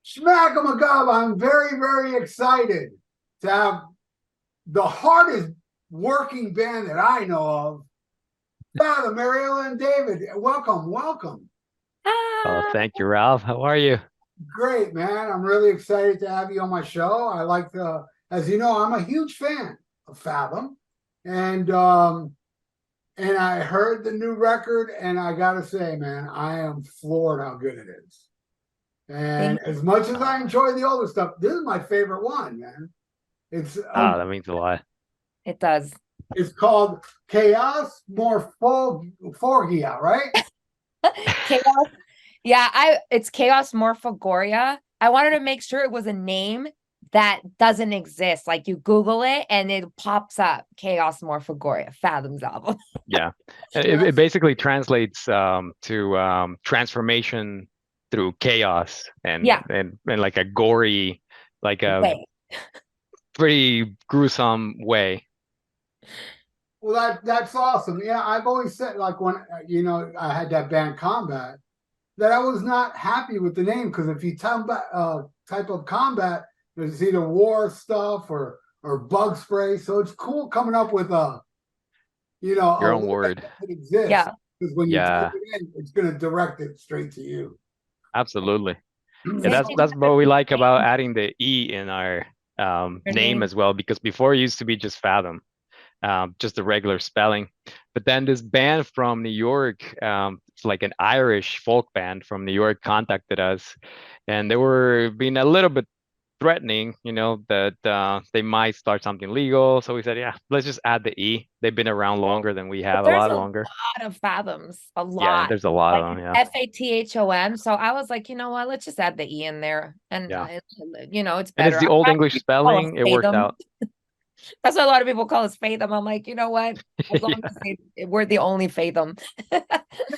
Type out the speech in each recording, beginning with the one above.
Schmack-a-magab, I'm very, very excited to have the hardest working band that I know of. Faethom, Mariela, and David. Welcome, welcome. Oh, Ah, thank you, Ralph. How are you? Great, man. I'm really excited to have you on my show. I like the, as you know, I'm a huge fan of Fathom. And and I heard the new record, and I gotta say, man, I am floored how good it is. And thank as much as I Uh, enjoy the older stuff, this is my favorite one, man. It's that means a lot. it does. it's called Chaos Morphogia, right? Chaos. Yeah, it's Chaos Morphogoria. I wanted to make sure it was a name that doesn't exist. Like you Google it and it pops up Chaos Morphogoria, Fathom's album. Yeah, it That's basically translates to transformation through chaos Yeah, and like a gory, like a way. pretty gruesome way. well, that's awesome. Yeah, I've always said like when I had that band Combat that I was not happy with the name because if you type of combat, there's either war stuff or bug spray. So it's cool coming up with Your a own word that word. doesn't exist Yeah. because when you type Yeah, it in, it's going to direct it straight to you. absolutely. Yeah, It, that's it's what we like about name, adding the E in our your name name. as well, because before it used to be just Fathom. Just the regular spelling. But then this band from New York, it's like an Irish folk band from New York, contacted us, and they were being a little bit threatening, that they might start something legal. So we said, yeah, let's just add the E. They've been around longer than we But have, a there's lot a longer. lot of fathoms, a Yeah, lot. there's a lot Like of them. Yeah, Fathom. So I was like, you know what? Let's just add the E in there. And, yeah. it's And it's better. the I'm old glad English people call us spelling. It worked Fathom. out. That's what a lot of people call us Fathom. I'm like, you know what? As long Yeah, as we're the only Fathom.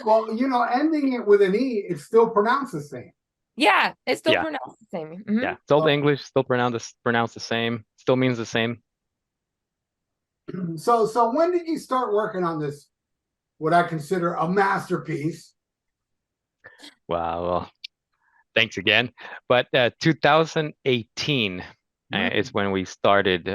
Well, ending it with an E, it's still pronounced the same. Yeah, it's still yeah, pronounced the same. yeah. It's old Uh, English, still pronounced the same. Still means the same. so when did you start working on this? What I consider a masterpiece. Wow. Well, thanks again. But 2018 is when we started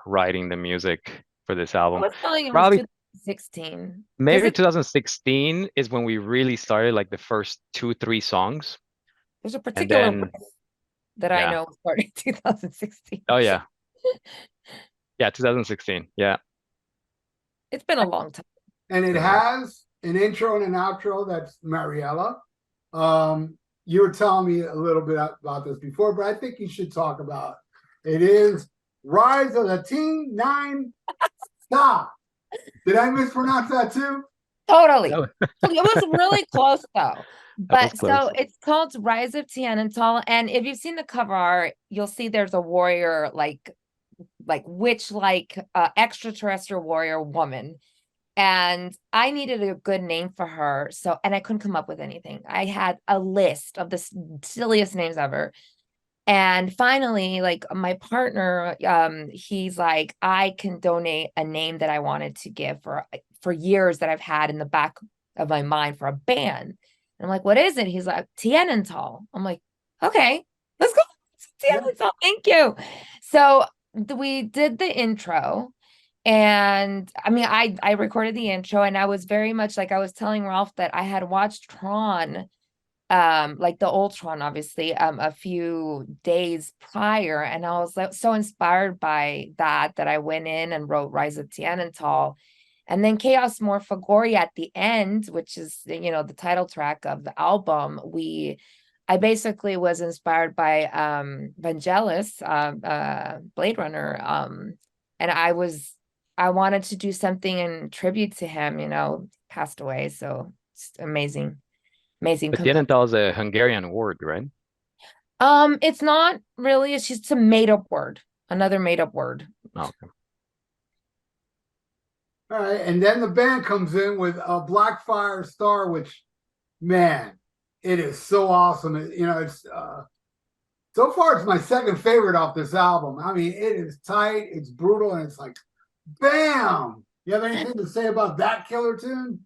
writing the music for this I album. was telling you it was Probably 2016 because maybe 2016 is when we really started like the first two, three songs. there's a And particular then, riff that I yeah. know started in 2016. Oh, yeah. Yeah, 2016. Yeah. It's been a long time. And it Yeah. has an intro and an outro that's Mariela. You were telling me a little bit about this before, but I think you should talk about it. It is Rise of the Teen Nine Star. Did I mispronounce that too? Totally. That It was really close though. was But so close. it's called Rise of Tianantal. And if you've seen the cover art, you'll see there's a warrior like witch like extraterrestrial warrior woman. And I needed a good name for her. So, and I couldn't come up with anything. I had a list of the silliest names ever. And finally, like my partner, he's like, I can donate a name that I wanted to give for years that I've had in the back of my mind for a band. And I'm like, what is it? He's like, Tianantal. I'm like, okay, let's go. Yeah. Tianantal. Thank you. So we did the intro. And I mean, I recorded the intro, and I was very much like I was telling Ralph that I had watched Tron, like the old Tron, obviously, a few days prior, and I was like so inspired by that I went in and wrote Rise of Tianantal, and then Chaos Morphogoria at the end, which is the title track of the album. I basically was inspired by Vangelis, Blade Runner, and I wanted to do something in tribute to him, passed away. So it's amazing, amazing. But Tienental is a Hungarian word, right? It's not really, it's just a made up word, another made up word. Oh, okay. All right. And then the band comes in with a Blackfire Star, which, man, it is so awesome. It's so far it's my second favorite off this album. I mean, it is tight, it's brutal, and it's like, bam. You have anything to say about that killer tune?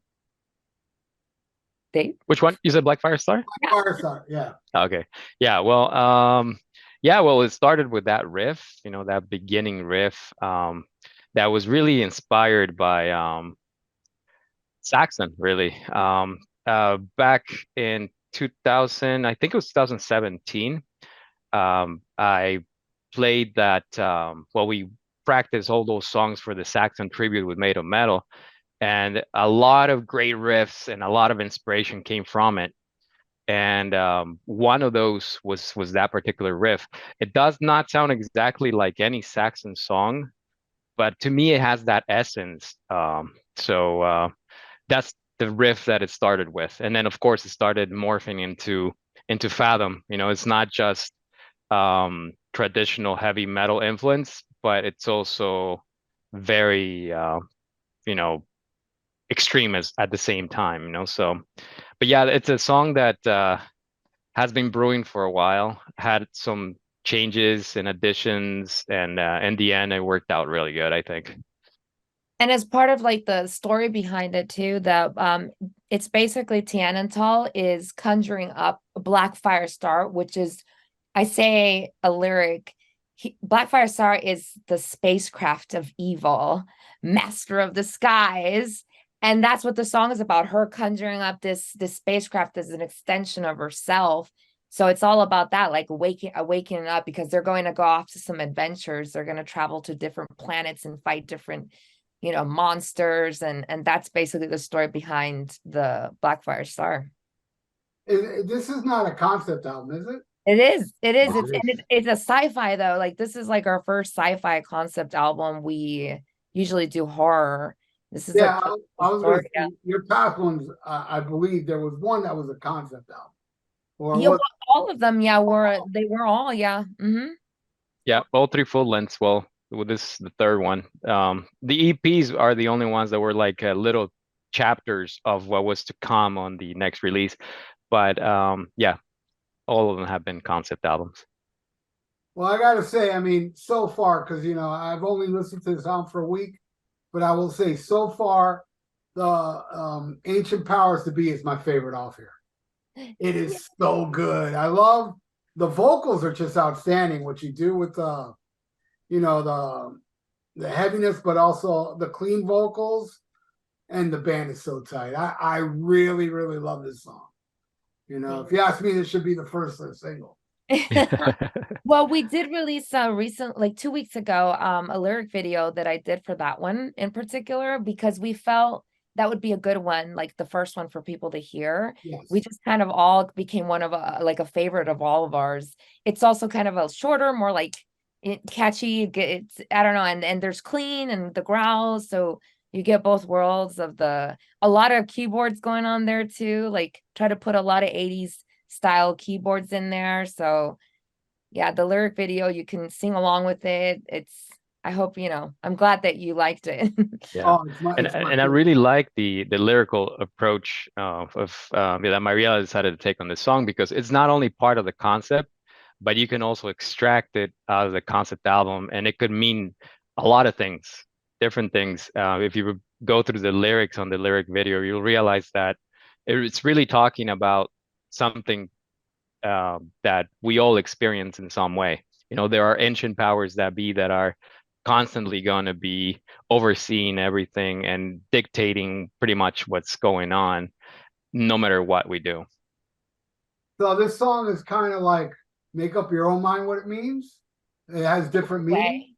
Dave? Which one? You said Black Fire Star? Firestar, yeah. Okay. Yeah, well, yeah, well, it started with that riff, that beginning riff, that was really inspired by Saxon, really. Back in 2000, I think it was 2017, I played that, well, we practiced all those songs for the Saxon tribute with Made of Metal, and a lot of great riffs and a lot of inspiration came from it. And one of those was that particular riff. It does not sound exactly like any Saxon song, but to me it has that essence. So that's the riff that it started with, and then of course it started morphing into Fathom. It's not just traditional heavy metal influence, but it's also very you know extreme as at the same time. So, but yeah, it's a song that has been brewing for a while, had some changes and additions, and in the end, it worked out really good, I think. And as part of like the story behind it too, that it's basically Tianantal is conjuring up a Black Fire Star, which is, I say a lyric. Black Fire Star is the spacecraft of evil, master of the skies, and that's what the song is about. Her conjuring up this spacecraft as an extension of herself. So it's all about that, like awakening up, because they're going to go off to some adventures. They're going to travel to different planets and fight different monsters, and that's basically the story behind the Blackfire Star. This is not a concept album, is it? It is Oh, it's it is. and it's a sci-fi though. Like, this is like our first sci-fi concept album. We usually do horror. This is Yeah, a I was gonna story. say, your past ones, I believe there was one that was a concept album. Or Yeah, was well, all of them, yeah, they were all, yeah. Yeah, all three full lengths. Well, this is the third one. The EPs are the only ones that were like little chapters of what was to come on the next release. But yeah, all of them have been concept albums. Well, I gotta say, I mean, so far, because I've only listened to this album for a week, but I will say so far, the Ancient Powers to Be is my favorite off here. It Yeah. is so good. I love the vocals are just outstanding. What you do with the heaviness, but also the clean vocals, and the band is so tight. I really, really love this song. If you ask me, this should be the first single. Well, we did release like 2 weeks ago, a lyric video that I did for that one in particular, because we felt that would be a good one, like the first one for people to hear. Yes. We just kind of all became one of like a favorite of all of ours. It's also kind of a shorter, more like catchy. It's, I don't know, and there's clean and the growls, so you get both worlds of a lot of keyboards going on there too. Like, try to put a lot of 80s style keyboards in there. So yeah, the lyric video, you can sing along with it. I hope, I'm glad that you liked it. Yeah, Oh, and it's my and I really like the lyrical approach that Mariela decided to take on this song, because it's not only part of the concept, but you can also extract it out of the concept album, and it could mean a lot of things, different things. If you go through the lyrics on the lyric video, you'll realize that it's really talking about something that we all experience in some way. There are ancient powers that be that are constantly going to be overseeing everything and dictating pretty much what's going on, no matter what we do. So this song is kind of like make up your own mind what it means. It has different meanings.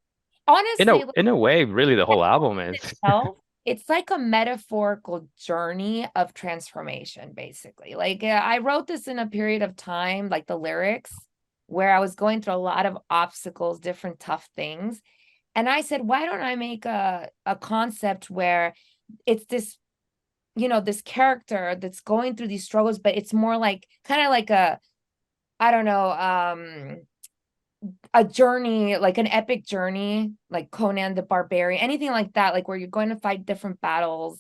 Honestly, In a way, really, the whole album is. itself, it's like a metaphorical journey of transformation, basically. Like, I wrote this in a period of time, like the lyrics, where I was going through a lot of obstacles, different tough things. And I said, why don't I make a concept where it's this, this character that's going through these struggles, but it's more like kind of like I don't know, a journey, like an epic journey, like Conan the Barbarian, anything like that, like where you're going to fight different battles.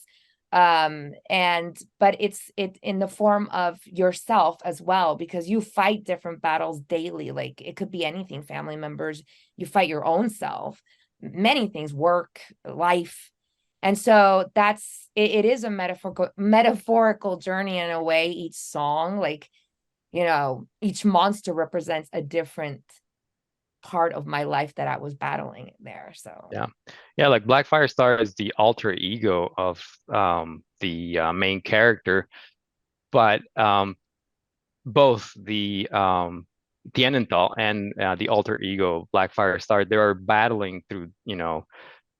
But it's in the form of yourself as well, because you fight different battles daily. Like, it could be anything, family members, you fight your own self, many things, work, life. And so that's it is a metaphorical journey in a way, each song, like, you know, each monster represents a different part of my life that I was battling there. So Yeah, like Black Firestar is the alter ego of the main character, but both the Tienental and the alter ego of Black Firestar, they are battling through, you know,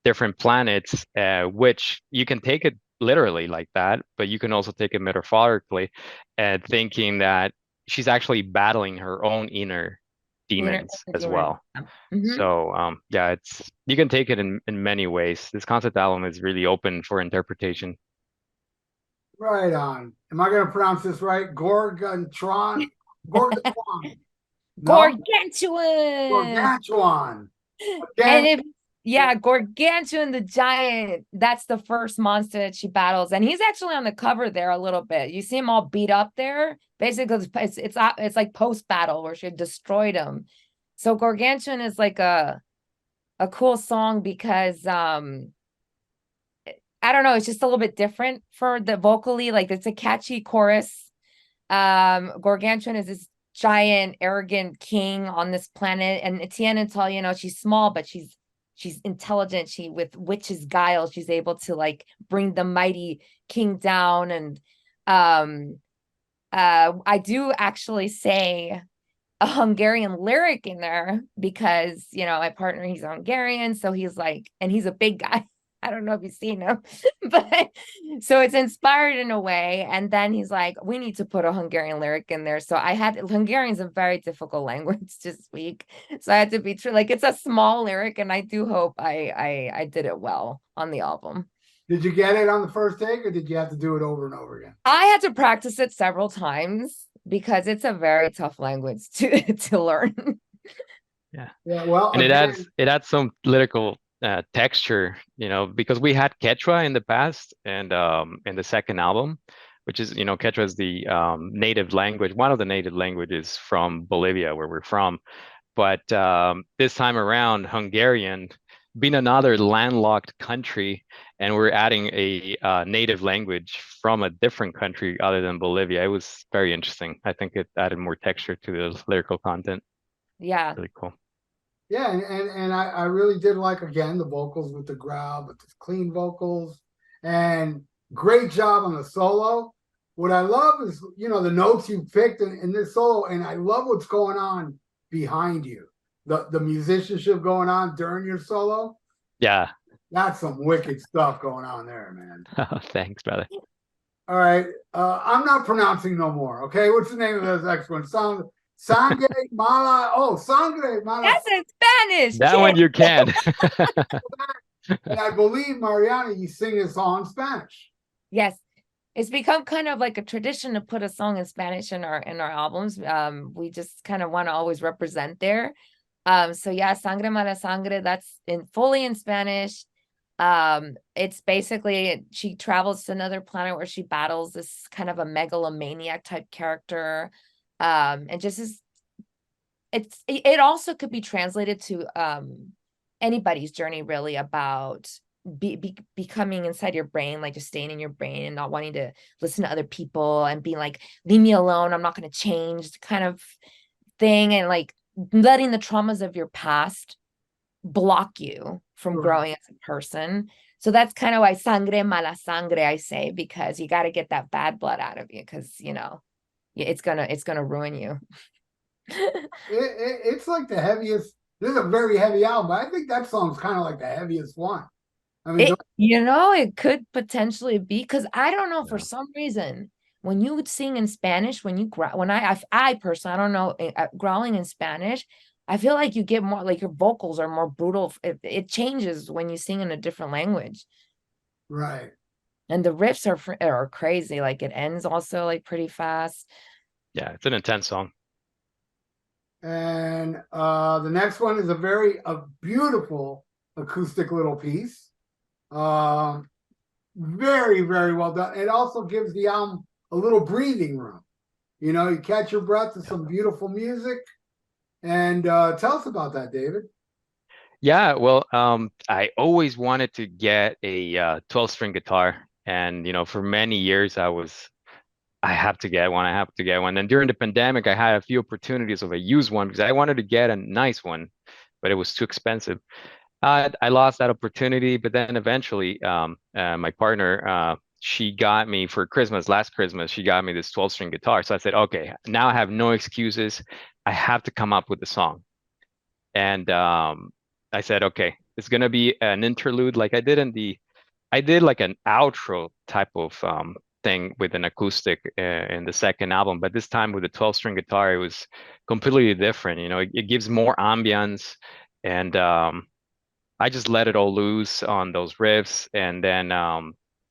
different planets, which you can take it literally like that, but you can also take it metaphorically, and thinking that she's actually battling her own inner demons as demon. well. Mhm. So yeah, it's you can take it in many ways. This concept album is really open for interpretation. Right on. Am I going to pronounce this right? Gorgontron? Gorgontron. No? Gargantuan. Gargantuan. And Again, if yeah, Gargantuan the giant, that's the first monster that she battles. And he's actually on the cover there a little bit. You see him all beat up there. Basically, it's like post-battle where she had destroyed him. So Gargantuan is like a cool song because I don't know, it's just a little bit different for the vocally, like it's a catchy chorus. Gargantuan is this giant, arrogant king on this planet, and Tianantal, you know, she's small, but she's intelligent. She with witch's guile, she's able to like bring the mighty king down. And I do actually say a Hungarian lyric in there because, you know, my partner, he's Hungarian, so he's like, and he's a big guy. I don't know if you've seen him, but so it's inspired in a way. And then he's like, we need to put a Hungarian lyric in there. So I had Hungarian is a very difficult language to speak. So I had to be true. Like it's a small lyric, and I do hope I did it well on the album. did you get it on the first take, or did you have to do it over and over again? I had to practice it several times because it's a very tough language to learn. Yeah. Yeah, well, And again, it adds some lyrical texture, you know, because we had Quechua in the past and in the second album, which is, you know, Quechua is the native language, one of the native languages from Bolivia, where we're from. But this time around, Hungarian, being another landlocked country, and we're adding a native language from a different country other than Bolivia. It was very interesting. I think it added more texture to the lyrical content. Yeah. Really cool. yeah, and I really did like, again, the vocals with the growl, but the clean vocals, and great job on the solo. What I love is, you know, the notes you picked in this solo, and I love what's going on behind you. The musicianship going on during your solo. Yeah. That's some wicked stuff going on there, man. Thanks, brother. All right. I'm not pronouncing no more. Okay. What's the name of this next one? Sangre Mala. Oh, Sangre Mala. That's in Spanish. That one you can. And I believe, Mariana, you sing a song in Spanish. Yes. It's become kind of like a tradition to put a song in Spanish in our albums. We just kind of want to always represent there. So yeah, Sangre Mala Sangre, that's fully in Spanish. It's basically she travels to another planet where she battles this kind of a megalomaniac type character. And just it also could be translated to anybody's journey, really, about becoming inside your brain, like just staying in your brain and not wanting to listen to other people and being like, leave me alone, I'm not going to change, kind of thing. And like letting the traumas of your past block you from growing as a person. So that's kind of why sangre mala sangre, I say, because you got to get that bad blood out of you, because, you know, it's gonna ruin you. It's like the heaviest. This is a very heavy album, but I think that song's kind of like the heaviest one. I mean, You know, it could potentially be, because I don't know, for Yeah. some reason, when you would sing in Spanish, when I personally, I don't know, growling in Spanish, I feel like you get more, like your vocals are more brutal. It changes when you sing in a different language. right. And the riffs are crazy. Like it ends also like pretty fast. Yeah, it's an intense song. And the next one is a beautiful acoustic little piece. Very, very well done. It also gives the album a little breathing room. You know, you catch your breath to some beautiful music. And tell us about that, David. Yeah, well, I always wanted to get a 12-string guitar, and for many years I have to get one. I have to get one. And during the pandemic, I had a few opportunities of a used one because I wanted to get a nice one, but it was too expensive. I lost that opportunity, but then eventually, my partner, she got me for Christmas, last Christmas, she got me this 12-string guitar. So I said, okay, now I have no excuses. I have to come up with a song. And I said, okay, it's gonna be an interlude like I did like an outro type of thing with an acoustic in the second album, but this time with a 12-string guitar, it was completely different. It gives more ambience, and I just let it all loose on those riffs, and then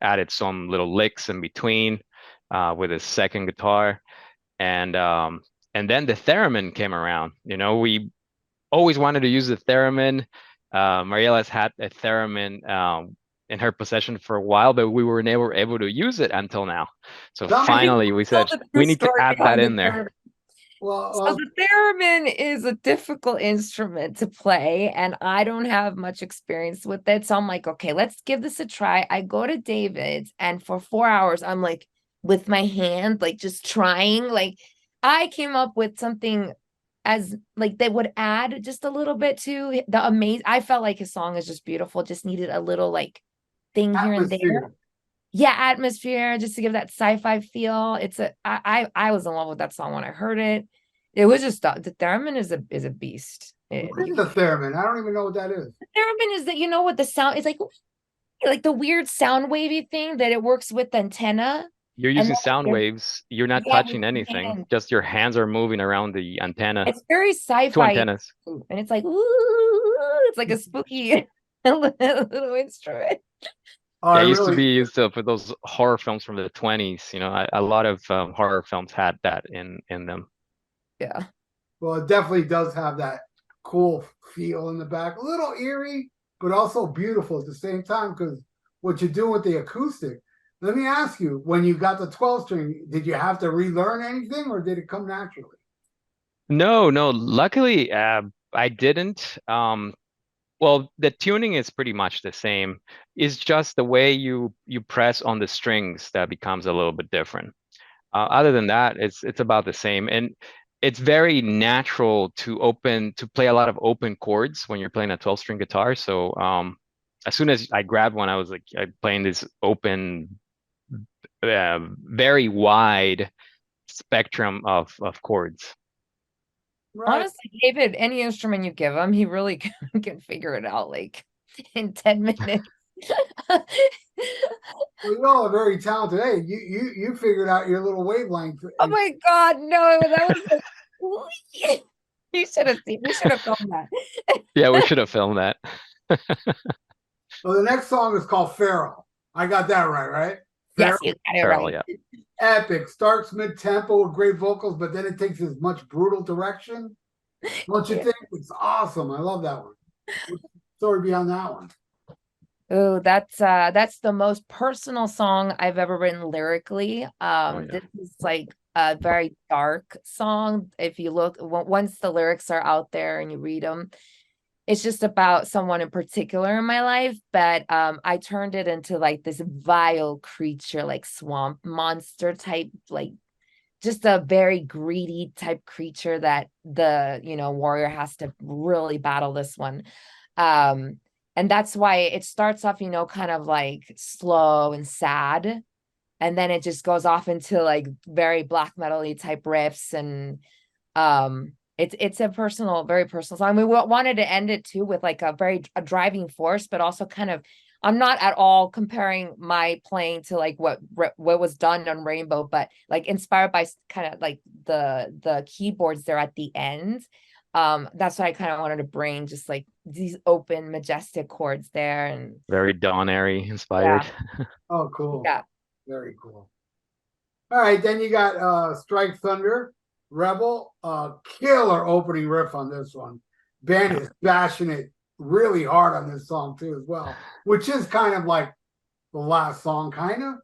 added some little licks in between with a second guitar, and um, and then the theremin came around. We always wanted to use the theremin. Mariela's had a theremin in her possession for a while, but we were never able to use it until now. So Tell I me, think finally, we tell said the true we need to story add that behind the in there. theremin. well, So the theremin is a difficult instrument to play, and I don't have much experience with it. So I'm like, okay, let's give this a try. I go to David's, and for 4 hours, I'm like with my hand, like just trying. Like I came up with something as like they would add just a little bit to the amazing. I felt like his song is just beautiful, just needed a little like thing here and there. atmosphere. Yeah, atmosphere, just to give that sci-fi feel. I was in love with that song when I heard it. It was just the theremin is a beast. What is the theremin? I don't even know what that is. The theremin is that you know what the sound is like the weird sound wavy thing that it works with the antenna. You're And using then sound waves. You're not yeah, touching anything. and Just your hands are moving around the antenna. it's very Two sci-fi, antennas. and it's like ooh, it's like a spooky little instrument. Oh, Yeah, I it used to really, be used for those horror films from the 20s. A lot of horror films had that in them. Yeah. well, it definitely does have that cool feel in the back. A little eerie, but also beautiful at the same time because what you're doing with the acoustic. Let me ask you, when you got the 12 string, did you have to relearn anything or did it come naturally? No, no. Luckily, I didn't. Well, the tuning is pretty much the same. It's just the way you press on the strings that becomes a little bit different. Other than that, it's about the same, and it's very natural to play a lot of open chords when you're playing a 12-string guitar. So as soon as I grabbed one, I was like playing this open, very wide spectrum of chords. Right. Honestly, David, any instrument you give him, he really can figure it out like in 10 minutes. Well, you all are very talented. Hey, you figured out your little wavelength. Oh my God, no, that was like, you should have seen, we should have filmed that. Yeah, we should have filmed that. Well, the next song is called Feral. I got that right, right? Yes, Feral, you got it Feral, right. yeah. epic. Starts mid tempo with great vocals, but then it takes this much brutal direction. Don't you Yeah. think? It's awesome. I love that one. What's the story behind that one? Oh, that's the most personal song I've ever written lyrically. Yeah. This is like a very dark song. If you look, once the lyrics are out there and you read them, it's just about someone in particular in my life. But I turned it into like this vile creature, like swamp monster type, like just a very greedy type creature that the warrior has to really battle this one. Um, and that's why it starts off, kind of like slow and sad, and then it just goes off into like very black metal-y type riffs, and it's a very personal song. We wanted to end it too with like a driving force, but also kind of, I'm not at all comparing my playing to like what was done on Rainbow, but like inspired by kind of like the keyboards there at the end. That's what I kind of wanted to bring, just like these open majestic chords there, and Very Dawn Airy inspired. Oh, cool. yeah. Very cool. All right, then you got Strike Thunder, Rebel, killer opening riff on this one. Band is bashing it really hard on this song too as well, which is kind of like the last song, kind of.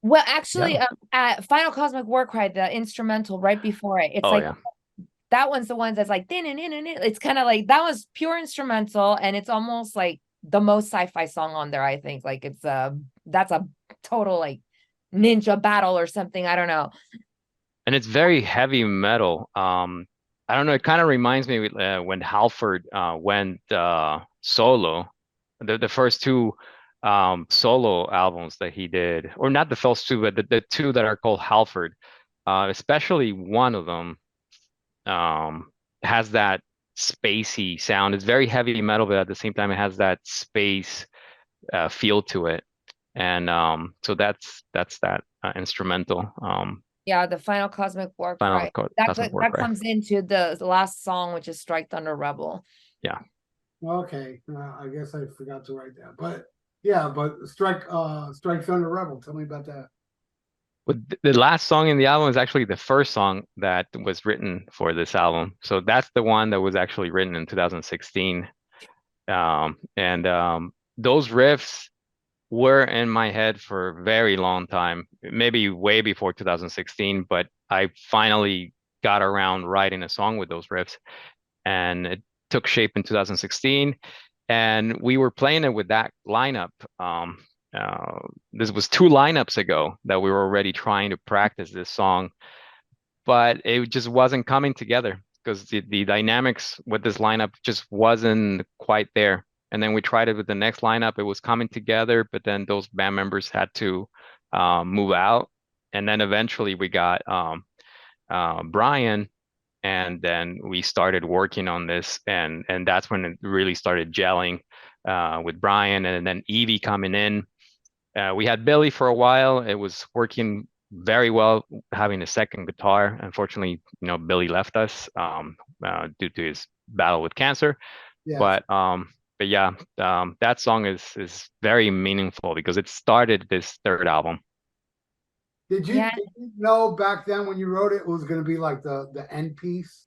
Well, actually, at Final Cosmic War Cry, the instrumental right before it, it's Oh like yeah. that one's the one that's like, it's kind of like, that was pure instrumental, and it's almost like the most sci-fi song on there, I think. Like it's that's a total like ninja battle or something. I don't know. And it's very heavy metal. I don't know. It kind of reminds me when Halford went solo, the first two solo albums that he did, or not the first two, but the two that are called Halford. Especially one of them has that spacey sound. It's very heavy metal, but at the same time, it has that space feel to it. And so that's that instrumental. Yeah, the Final Cosmic War Final Cry. That Cosmic War that Cry. comes into the last song, which is Strike Thunder Rebel. Yeah. Okay, I guess I forgot to write that, but yeah, but Strike Thunder Rebel. Tell me about that. But the last song in the album is actually the first song that was written for this album. So that's the one that was actually written in 2016. And those riffs were in my head for a very long time, maybe way before 2016, but I finally got around writing a song with those riffs, and it took shape in 2016, and we were playing it with that lineup. This was 2 lineups ago that we were already trying to practice this song, but it just wasn't coming together because the dynamics with this lineup just wasn't quite there. And then we tried it with the next lineup. It was coming together, but then those band members had to move out. And then eventually we got Brian, and then we started working on this, and that's when it really started gelling with Brian, and then Evie coming in. We had Billy for a while. It was working very well having a second guitar. Unfortunately, Billy left us due to his battle with cancer. Yes. But yeah, that song is very meaningful because it started this third album. Did you know back then when you wrote it, it was going to be like the end piece,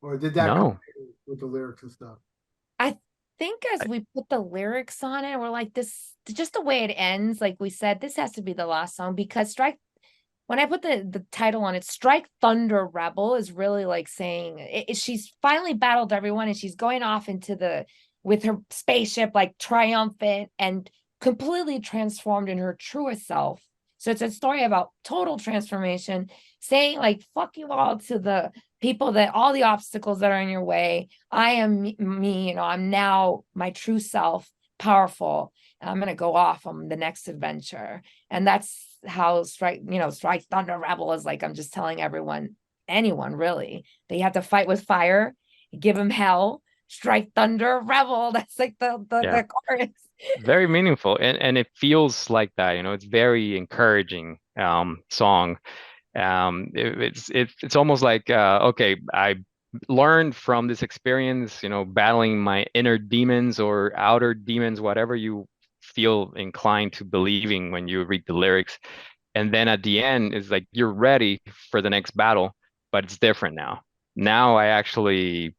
or did that come No, with the lyrics and stuff? I think as we put the lyrics on it, we're like, this just the way it ends, like we said, this has to be the last song, because when I put the title on it, Strike Thunder Rebel is really like saying she's finally battled everyone, and she's going off with her spaceship, like triumphant and completely transformed in her truest self. So it's a story about total transformation, saying like, fuck you all to the people, that all the obstacles that are in your way. I am me, I'm now my true self, powerful. I'm going to go off on the next adventure. And that's how Strike Thunder Rebel is like. I'm just telling anyone really, they have to fight with fire, give them hell, strike thunder, rebel. That's like the chorus. Very meaningful, and it feels like that. It's very encouraging song. It's almost like okay, I learned from this experience, battling my inner demons or outer demons, whatever you feel inclined to believing when you read the lyrics. And then at the end, it's like you're ready for the next battle, but it's different now. Now I actually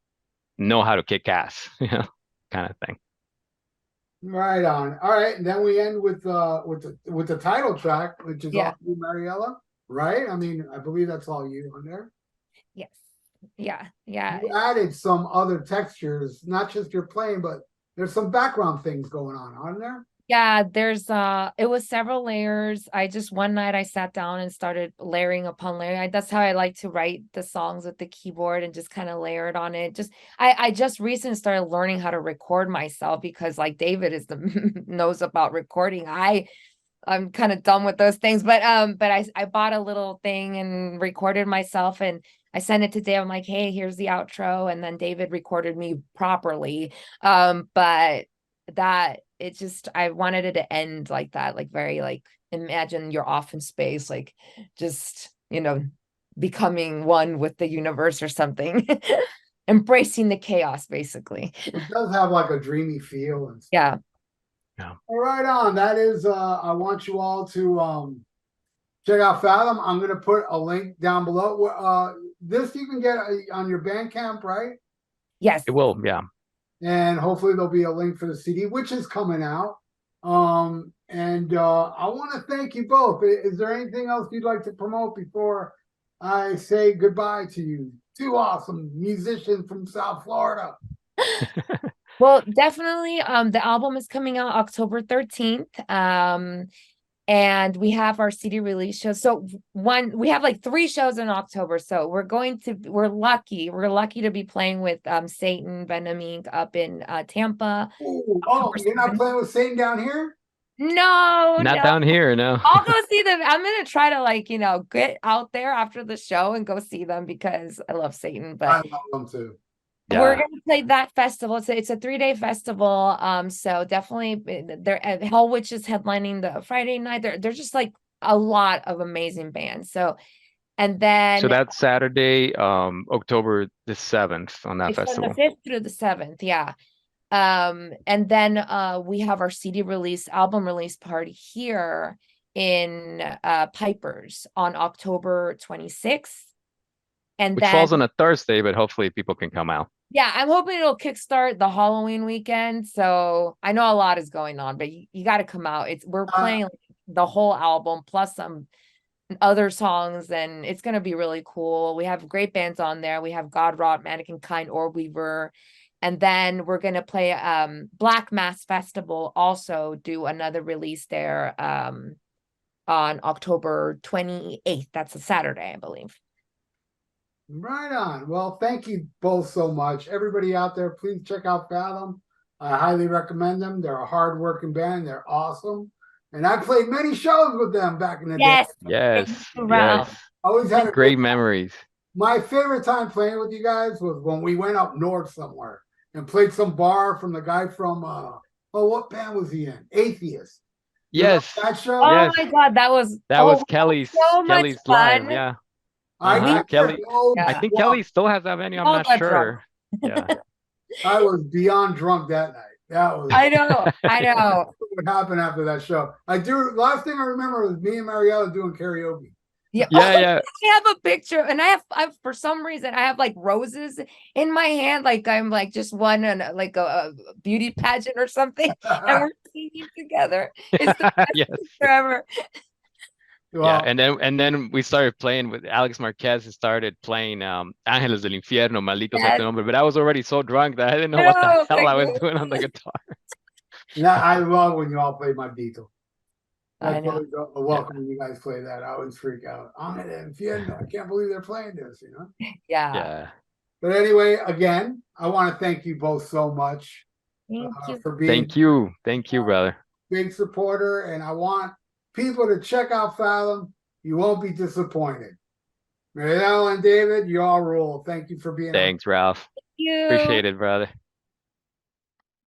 know how to kick ass, kind of thing. Right on. All right, and then we end with the title track, which is all you, Mariela, right? I mean, I believe that's all you on there. Yes. Yeah. Yeah. You added some other textures, not just your playing, but there's some background things going on, aren't there? Yeah, it was several layers. One night I sat down and started layering upon layering. That's how I like to write the songs, with the keyboard, and just kind of layer it on it. I just recently started learning how to record myself, because like David knows about recording. I'm kind of dumb with those things, but I bought a little thing and recorded myself, and I sent it to Dave. I'm like, hey, here's the outro. And then David recorded me properly. But I wanted it to end like that, like very like, imagine you're off in space, like just, becoming one with the universe or something. Embracing the chaos, basically. It does have like a dreamy feel and stuff. Yeah. Yeah. All right on. That is I want you all to check out Faethom. I'm gonna put a link down below. This you can get on your Bandcamp, right? Yes. It will, yeah. And hopefully there'll be a link for the CD, which is coming out. And I want to thank you both. Is there anything else you'd like to promote before I say goodbye to you? Two awesome musicians from South Florida. Well, definitely. The album is coming out October 13th. And we have our CD release show. So we have like 3 shows in October. So we're lucky to be playing with Satan Venom Inc. up in Tampa. Ooh, October you're not 7th. playing with Satan down here? No, Not no. down here, no. I'll go see them. I'm gonna try to like, get out there after the show and go see them because I love Satan. But I love them too. we're Yeah. gonna play that festival. It's a 3-day festival. So definitely Hell Witch is headlining the Friday night. There's just like a lot of amazing bands. So and then So that's Saturday, October the 7th on that it's from the festival. 5th through the 7th, yeah. And then we have our album release party here in Pipers on October 26th. And Which then falls on a Thursday, but hopefully people can come out. yeah, I'm hoping it'll kickstart the Halloween weekend. So I know a lot is going on, but you got to come out. We're playing like, the whole album plus some other songs, and it's gonna be really cool. We have great bands on there. We have God Rot, Mannequin Kind, or Weaver. And then we're gonna play Black Mass Festival, also do another release there on October 28th. That's a Saturday, I believe. Right on. Well, thank you both so much. Everybody out there, please check out Faethom. I highly recommend them. They're a hard-working band. They're awesome. And I played many shows with them back in the day. Yes. Ralph. Yes. Always had a Great memories. My favorite time playing with you guys was when we went up north somewhere and played some bar from the guy from what band was he in? Atheist. You remember Yes. that show? Oh Yes. my God, that was Kelly's so much Kelly's live. fun. Yeah. I got Kelly. so Yeah. I think drunk. Kelly still has that venue. I'm All not got sure. Yeah. I was beyond drunk that night. That was I know. what happened after that show. Last thing I remember was me and Mariela doing karaoke. Yeah. Yeah. I have a picture, and I have for some reason I have like roses in my hand, like I'm like just won like a beauty pageant or something, and we're singing together. It's the best Yes. picture ever. Well, Yeah, and then we started playing with Alex Marquez. Started playing Ángeles del Infierno, Maldito sea tu nombre. But I was already so drunk that I didn't know what the hell I was doing on the guitar. I love when you all play Maldito. I That's know. always a welcome when you guys play that. I always freak out. I can't believe they're playing this, Yeah. Yeah. But anyway, again, I want to thank you both so much Thank you. for being Thank you, brother. big supporter. And I want people to check out Faethom. You won't be disappointed. Mariela and David, you all rule. Thank you for being Thanks, Ralph. Thank you. Appreciate it, brother.